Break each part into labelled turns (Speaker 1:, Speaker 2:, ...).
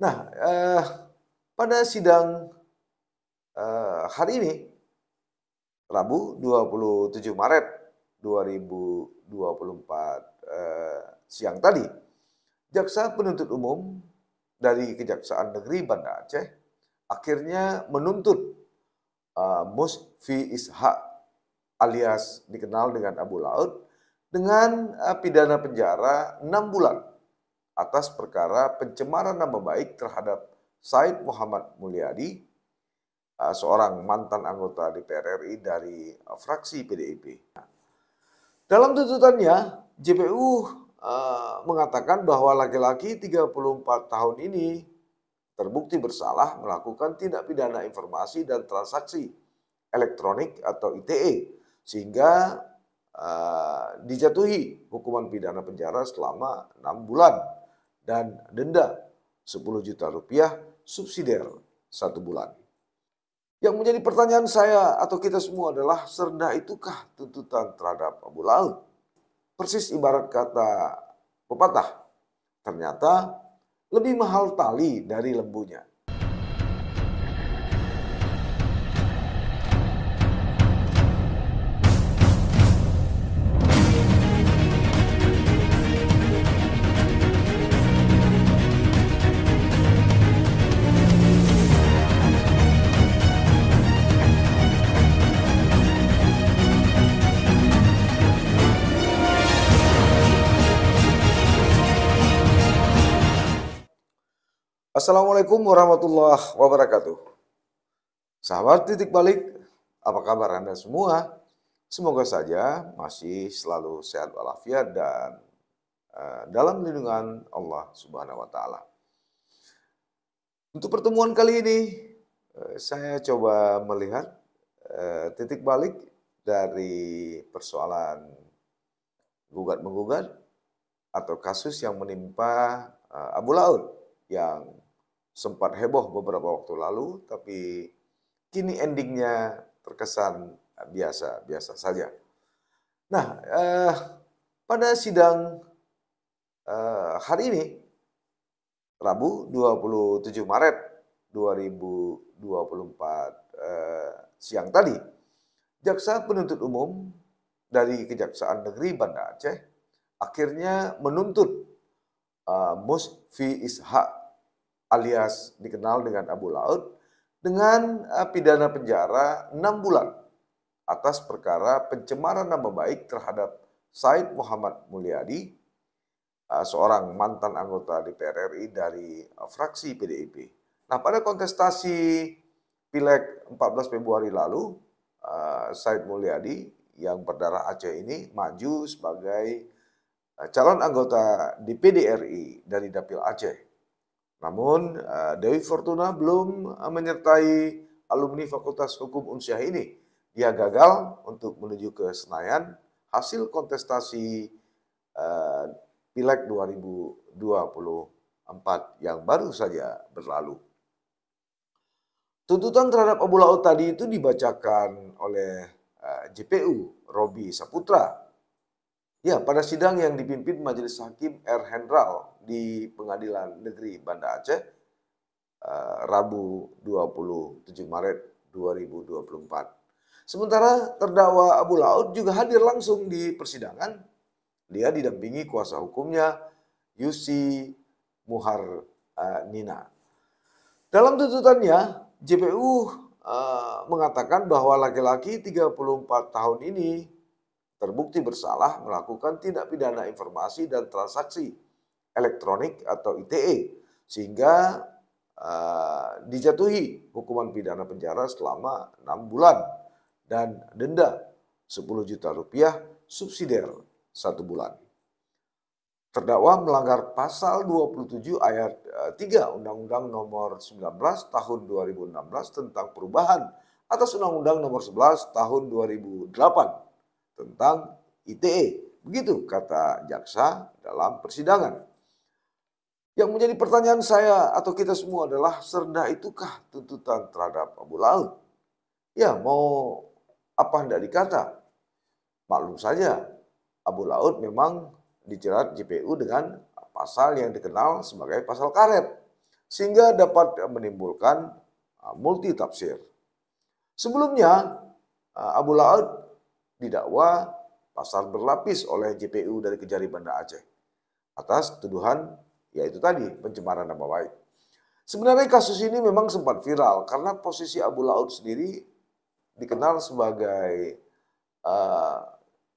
Speaker 1: Nah, pada sidang hari ini, Rabu 27 Maret 2024 siang tadi, Jaksa Penuntut Umum dari Kejaksaan Negeri Banda Aceh akhirnya menuntut Musfi Ishak alias dikenal dengan Abu Laut dengan pidana penjara 6 bulan atas perkara pencemaran nama baik terhadap Said Muhammad Mulyadi, seorang mantan anggota DPR RI dari fraksi PDIP. Dalam tuntutannya, JPU mengatakan bahwa laki-laki 34 tahun ini terbukti bersalah melakukan tindak pidana informasi dan transaksi elektronik atau ITE, sehingga dijatuhi hukuman pidana penjara selama 6 bulan dan denda 10 juta rupiah subsidiar 1 bulan. Yang menjadi pertanyaan saya atau kita semua adalah, serendah itukah tuntutan terhadap Abu Laut? Persis ibarat kata pepatah, ternyata lebih mahal tali dari lembunya. Assalamualaikum warahmatullahi wabarakatuh. Sahabat Titik Balik, apa kabar Anda semua? Semoga saja masih selalu sehat walafiat dan dalam lindungan Allah Subhanahu wa Ta'ala. Untuk pertemuan kali ini, saya coba melihat titik balik dari persoalan gugat-menggugat atau kasus yang menimpa Abu Laut yang sempat heboh beberapa waktu lalu, tapi kini endingnya terkesan biasa-biasa saja. Nah, pada sidang hari ini, Rabu 27 Maret 2024 siang tadi, Jaksa Penuntut Umum dari Kejaksaan Negeri Banda Aceh akhirnya menuntut Musfi Ishak alias dikenal dengan Abu Laut dengan pidana penjara 6 bulan atas perkara pencemaran nama baik terhadap Said Muhammad Mulyadi, seorang mantan anggota DPR RI dari fraksi PDIP. Nah, pada kontestasi Pileg 14 Februari lalu, Said Mulyadi yang berdarah Aceh ini maju sebagai calon anggota DPD RI dari Dapil Aceh. Namun Dewi Fortuna belum menyertai alumni Fakultas Hukum Unsyah ini. Dia gagal untuk menuju ke Senayan hasil kontestasi Pileg 2024 yang baru saja berlalu. Tuntutan terhadap Abu Laut tadi itu dibacakan oleh JPU Robi Saputra. Ya, pada sidang yang dipimpin Majelis Hakim R. Hendral di Pengadilan Negeri Banda Aceh, Rabu 27 Maret 2024. Sementara terdakwa Abu Laut juga hadir langsung di persidangan. Dia didampingi kuasa hukumnya Yusi Muhar Nina. Dalam tuntutannya, JPU mengatakan bahwa laki-laki 34 tahun ini terbukti bersalah melakukan tindak pidana informasi dan transaksi elektronik atau ITE, sehingga dijatuhi hukuman pidana penjara selama 6 bulan dan denda 10 juta rupiah subsidiar 1 bulan. Terdakwa melanggar pasal 27 ayat 3 Undang-Undang Nomor 19 Tahun 2016 tentang perubahan atas Undang-Undang Nomor 11 Tahun 2008 tentang ITE. Begitu kata jaksa dalam persidangan. Yang menjadi pertanyaan saya atau kita semua adalah, serendah itukah tuntutan terhadap Abu Laut? Ya, mau apa hendak dikata? Maklum saja, Abu Laut memang dijerat JPU dengan pasal yang dikenal sebagai pasal karet. sehingga dapat menimbulkan multi tafsir. Sebelumnya, Abu Laut didakwa pasal berlapis oleh JPU dari Kejari Banda Aceh atas tuduhan yaitu tadi pencemaran nama baik. Sebenarnya kasus ini memang sempat viral karena posisi Abu Laut sendiri dikenal sebagai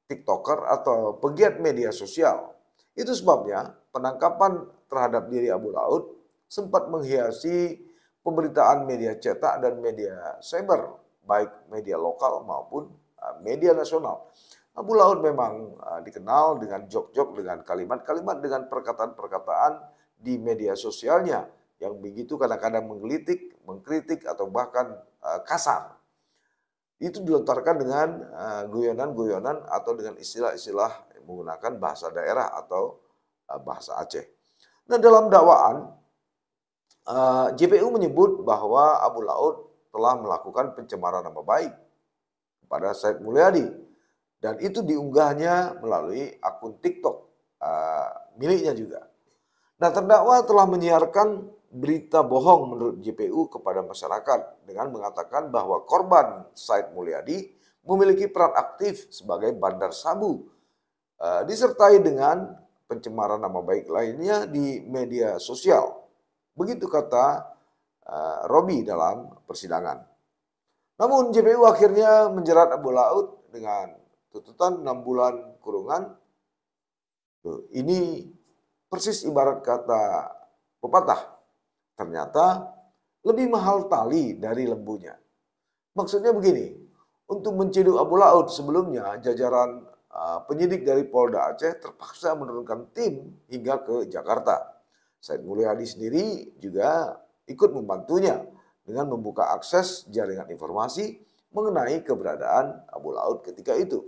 Speaker 1: TikToker atau pegiat media sosial. Itu sebabnya penangkapan terhadap diri Abu Laut sempat menghiasi pemberitaan media cetak dan media cyber, baik media lokal maupun media nasional. Abu Laut memang dikenal dengan jok-jok, dengan kalimat-kalimat, dengan perkataan-perkataan di media sosialnya yang begitu kadang-kadang menggelitik, mengkritik, atau bahkan kasar. Itu dilontarkan dengan guyonan-guyonan atau dengan istilah-istilah menggunakan bahasa daerah atau bahasa Aceh. Nah, dalam dakwaan, JPU menyebut bahwa Abu Laut telah melakukan pencemaran nama baik kepada Said Mulyadi, dan itu diunggahnya melalui akun TikTok miliknya juga. Nah, terdakwa telah menyiarkan berita bohong menurut JPU kepada masyarakat dengan mengatakan bahwa korban Said Mulyadi memiliki peran aktif sebagai bandar sabu, disertai dengan pencemaran nama baik lainnya di media sosial. Begitu kata Robi dalam persidangan. Namun JPU akhirnya menjerat Abu Laut dengan tuntutan 6 bulan kurungan. Ini persis ibarat kata pepatah, ternyata lebih mahal tali dari lembunya. Maksudnya begini, untuk menciduk Abu Laut sebelumnya jajaran penyidik dari Polda Aceh terpaksa menurunkan tim hingga ke Jakarta. Said Mulyadi sendiri juga ikut membantunya dengan membuka akses jaringan informasi mengenai keberadaan Abu Laut ketika itu.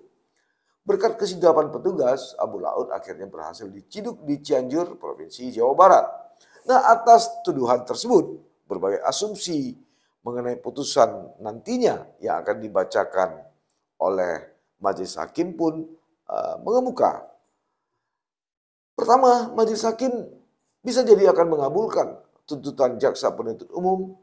Speaker 1: Berkat kesigapan petugas, Abu Laut akhirnya berhasil diciduk di Cianjur, Provinsi Jawa Barat. Nah, atas tuduhan tersebut, berbagai asumsi mengenai putusan nantinya yang akan dibacakan oleh majelis hakim pun mengemuka. Pertama, majelis hakim bisa jadi akan mengabulkan tuntutan jaksa penuntut umum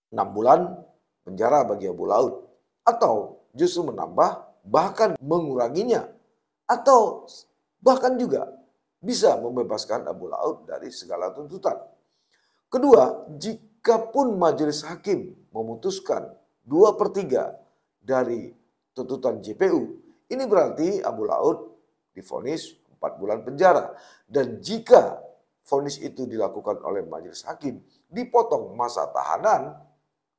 Speaker 1: 6 bulan penjara bagi Abu Laut, atau justru menambah bahkan menguranginya, atau bahkan juga bisa membebaskan Abu Laut dari segala tuntutan. Kedua, jikapun majelis hakim memutuskan 2/3 dari tuntutan JPU, ini berarti Abu Laut divonis 4 bulan penjara. Dan jika vonis itu dilakukan oleh majelis hakim, dipotong masa tahanan,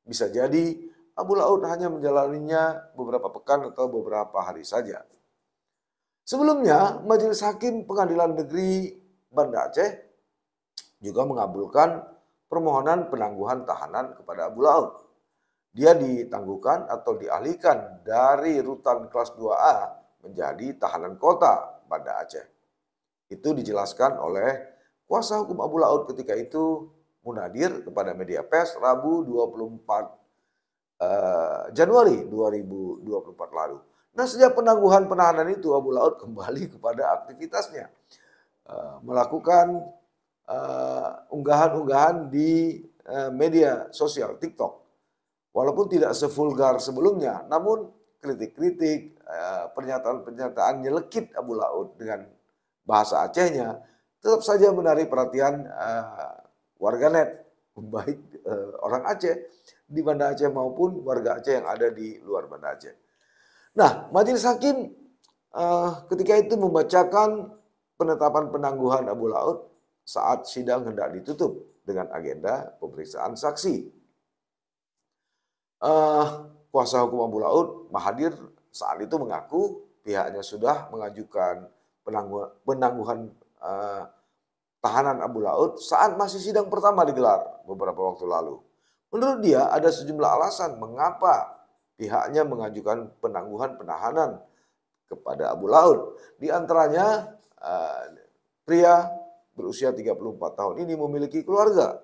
Speaker 1: bisa jadi Abu Laut hanya menjalaninya beberapa pekan atau beberapa hari saja. Sebelumnya, Majelis Hakim Pengadilan Negeri Banda Aceh juga mengabulkan permohonan penangguhan tahanan kepada Abu Laut. Dia ditangguhkan atau dialihkan dari rutan kelas 2A menjadi tahanan kota Banda Aceh. Itu dijelaskan oleh kuasa hukum Abu Laut ketika itu, Munadir, kepada media pers Rabu 24 Januari 2024 lalu. Nah, sejak penangguhan penahanan itu, Abu Laut kembali kepada aktivitasnya, melakukan unggahan-unggahan di media sosial TikTok. Walaupun tidak sevulgar sebelumnya, namun kritik-kritik, pernyataan-pernyataan nyelekit Abu Laut dengan bahasa Acehnya tetap saja menarik perhatian warganet, baik orang Aceh di Banda Aceh maupun warga Aceh yang ada di luar Banda Aceh. Nah, majelis hakim ketika itu membacakan penetapan penangguhan Abu Laut saat sidang hendak ditutup dengan agenda pemeriksaan saksi. Kuasa hukum Abu Laut, Mahadir, saat itu mengaku pihaknya sudah mengajukan penangguhan tahanan Abu Laut saat masih sidang pertama digelar beberapa waktu lalu. Menurut dia ada sejumlah alasan mengapa pihaknya mengajukan penangguhan penahanan kepada Abu Laut. Di antaranya pria berusia 34 tahun ini memiliki keluarga,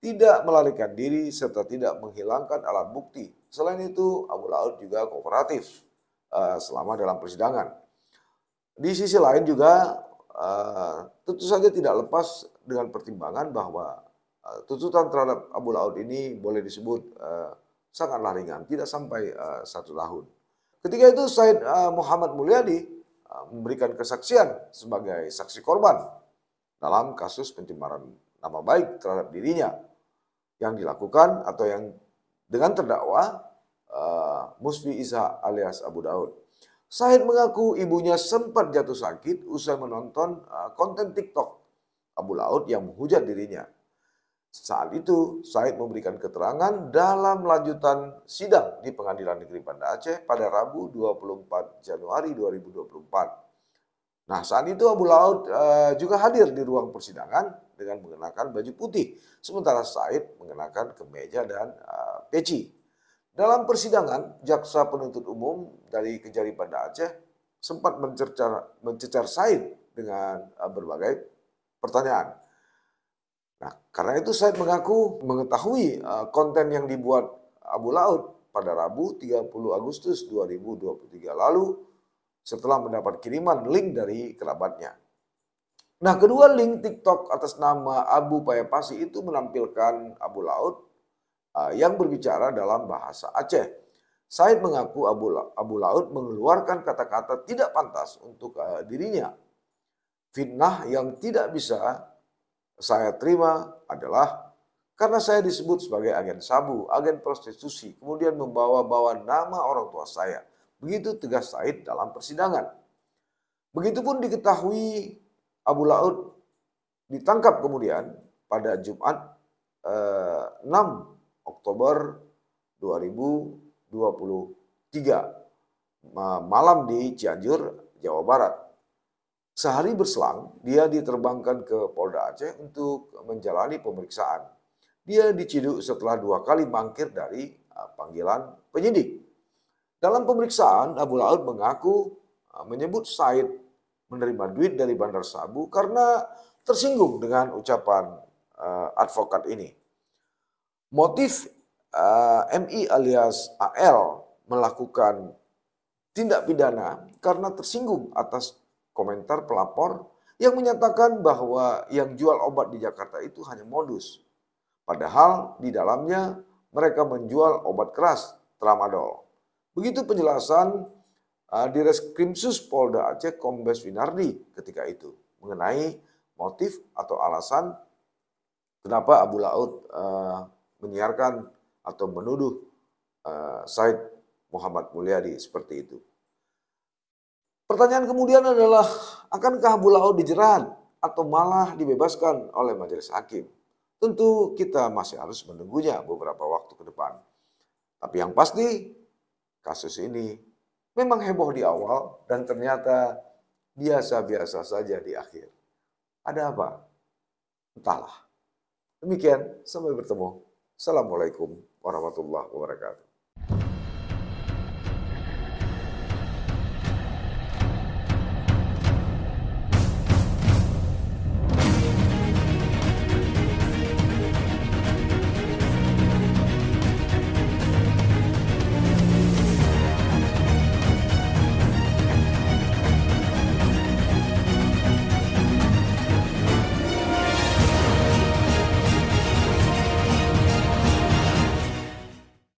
Speaker 1: tidak melarikan diri, serta tidak menghilangkan alat bukti. Selain itu, Abu Laut juga kooperatif selama dalam persidangan. Di sisi lain juga tentu saja tidak lepas dengan pertimbangan bahwa tuntutan terhadap Abu Laud ini boleh disebut sangatlah ringan, tidak sampai 1 tahun. Ketika itu Said Muhammad Mulyadi memberikan kesaksian sebagai saksi korban dalam kasus pencemaran nama baik terhadap dirinya yang dilakukan atau yang dengan terdakwa Musfi Isa alias Abu Daud. Said mengaku ibunya sempat jatuh sakit usai menonton konten TikTok Abu Laud yang menghujat dirinya. Saat itu, Said memberikan keterangan dalam lanjutan sidang di Pengadilan Negeri Banda Aceh pada Rabu 24 Januari 2024. Nah, saat itu Abu Laud juga hadir di ruang persidangan dengan mengenakan baju putih, sementara Said mengenakan kemeja dan peci. Dalam persidangan, jaksa penuntut umum dari Kejari Banda Aceh sempat mencecar Said dengan berbagai pertanyaan. Nah, karena itu Said mengaku mengetahui konten yang dibuat Abu Laud pada Rabu 30 Agustus 2023 lalu setelah mendapat kiriman link dari kerabatnya. Nah, kedua link TikTok atas nama Abu Payapasi itu menampilkan Abu Laud yang berbicara dalam bahasa Aceh. Said mengaku Abu Laud mengeluarkan kata-kata tidak pantas untuk dirinya. Fitnah yang tidak bisa saya terima adalah karena saya disebut sebagai agen sabu, agen prostitusi, kemudian membawa-bawa nama orang tua saya. Begitu tegas Said dalam persidangan. Begitupun diketahui Abu Laud ditangkap kemudian pada Jumat 6 Oktober 2023 malam di Cianjur, Jawa Barat. Sehari berselang, dia diterbangkan ke Polda Aceh untuk menjalani pemeriksaan. Dia diciduk setelah 2 kali mangkir dari panggilan penyidik. Dalam pemeriksaan, Abu Laud mengaku menyebut Said menerima duit dari Bandar Sabu karena tersinggung dengan ucapan advokat ini. Motif MI alias AL melakukan tindak pidana karena tersinggung atas komentar pelapor yang menyatakan bahwa yang jual obat di Jakarta itu hanya modus. Padahal di dalamnya mereka menjual obat keras, tramadol. Begitu penjelasan Direskrimsus Polda Aceh Kombes Winardi ketika itu mengenai motif atau alasan kenapa Abu Laud menyiarkan atau menuduh Said Muhammad Mulyadi seperti itu. Pertanyaan kemudian adalah, akankah Abu Laud dijerat atau malah dibebaskan oleh majelis hakim? Tentu kita masih harus menunggunya beberapa waktu ke depan. Tapi yang pasti, kasus ini memang heboh di awal dan ternyata biasa-biasa saja di akhir. Ada apa? Entahlah. Demikian, sampai bertemu. Assalamualaikum warahmatullahi wabarakatuh.